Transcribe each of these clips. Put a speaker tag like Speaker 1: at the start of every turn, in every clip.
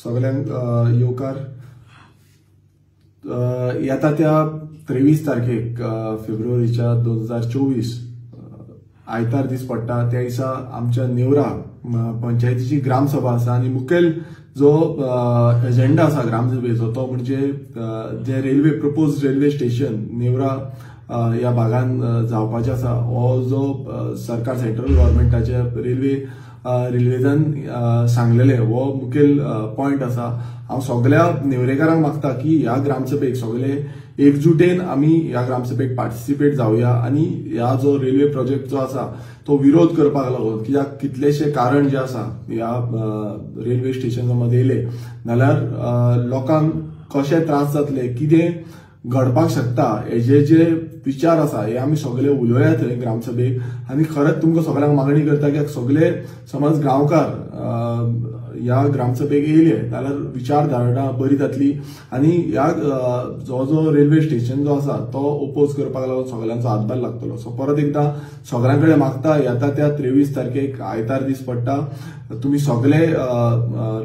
Speaker 1: सगळ्यांक येवकार येता त्या 23 तारखेक फेब्रुवारीच्या 2024 आयतार दीस पडटा। त्या दिसा आमच्या नेवरा पंचायतीची ग्रामसभा आसा आणि मुखेल जो एजेंडा आसा ग्रामसभेचो तो म्हणजे जे रेल्वे प्रपोज रेल्वे स्टेशन नेवरा या भागान जावपाचे आसा। हो जो सरकार सेंट्रल गव्हर्नमेंटाचे रेल्वेन सांगलेले हो मुखेल पॉइंट आसा। हांव सगळ्या नेवरेकारांक मागता की ह्या ग्रामसभेक सगळे एकजुटेन आमी ह्या ग्रामसभेक पार्टिसिपेट जावया आणि ह्या जो रेल्वे प्रोजेक्ट जो आसा तो विरोध करपाक लागून कित्याक कितलेशे कारण जे आसा ह्या रेल्वे स्टेशना मध्ये येयले नाल्यार लोकांक कशे त्रास जातले कितें घडपाक शकता हेजे जे विचार आसा हे आमी सगळे उलोवया थंय ग्रामसभेक। आणि खरंच तुमकां सगळ्यांक मागणी करता की सगळे समज गांवकार ह्या ग्रामसभेक येयले जाल्यार विचारधारणा बरी जातली आणि ह्या जो रेल्वे स्टेशन जो आसा तो ओपोज करपाक लागून सगळ्यांचो हातभार लागतलो। सो परत एकदा सगळ्यांकडे मागता येता त्या 23 तारखेक आयतार दीस पडटा तुम्ही सगळे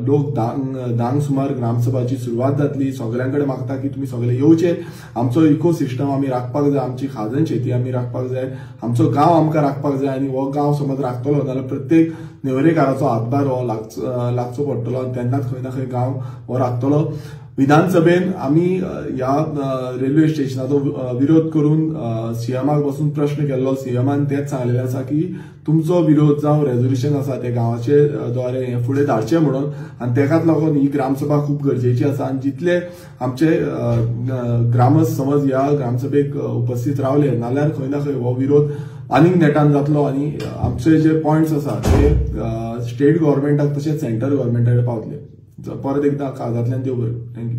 Speaker 1: लोक धांक सुमार ग्रामसभाची सुरवात जातली। सगळ्यांकडे मागता की तुम्ही सगळे येवचे। आमचो इकोसिस्टम आमी राखपाक जाय, आमची खाजन शेती आमी राखपाक जाय, आमचो गांव आमकां राखपाक जाय आणि हो गांव समज राखतलो जाल्यार प्रत्येक नेवरेकाराचो हातभार हो लागचो पडटलो आणि तेन्नाच खंय ना खंय गांव हो राखतलो। विधानसभेन आमी ह्या रेल्वे स्टेशनाचो विरोध करून सीएमाक बसून प्रश्न केल्लो। सीएमान तेच सांगलेले आसा की तुमचो विरोध जावं रेझोल्युशन आसा ते गांवाचे द्वारे हे फुडें धाडचे म्हणून आणि तेकाच लागून ही ग्रामसभा खूप गरजेची आसा। आणि जितले आमचे ग्रामस्थ समज ह्या ग्रामसभेक उपस्थित रावले नाल्यार खंय ना खंय हो विरोध आनीक नेटान जातलो आणि आमचे जे पॉइंट्स आसा ते स्टेट गव्हर्नमेंटाक तशेंच सेंट्रल गव्हर्नमेंटाकडे पावतले। परत एकदा काळजांतल्यान देव बरें। थँक्यू।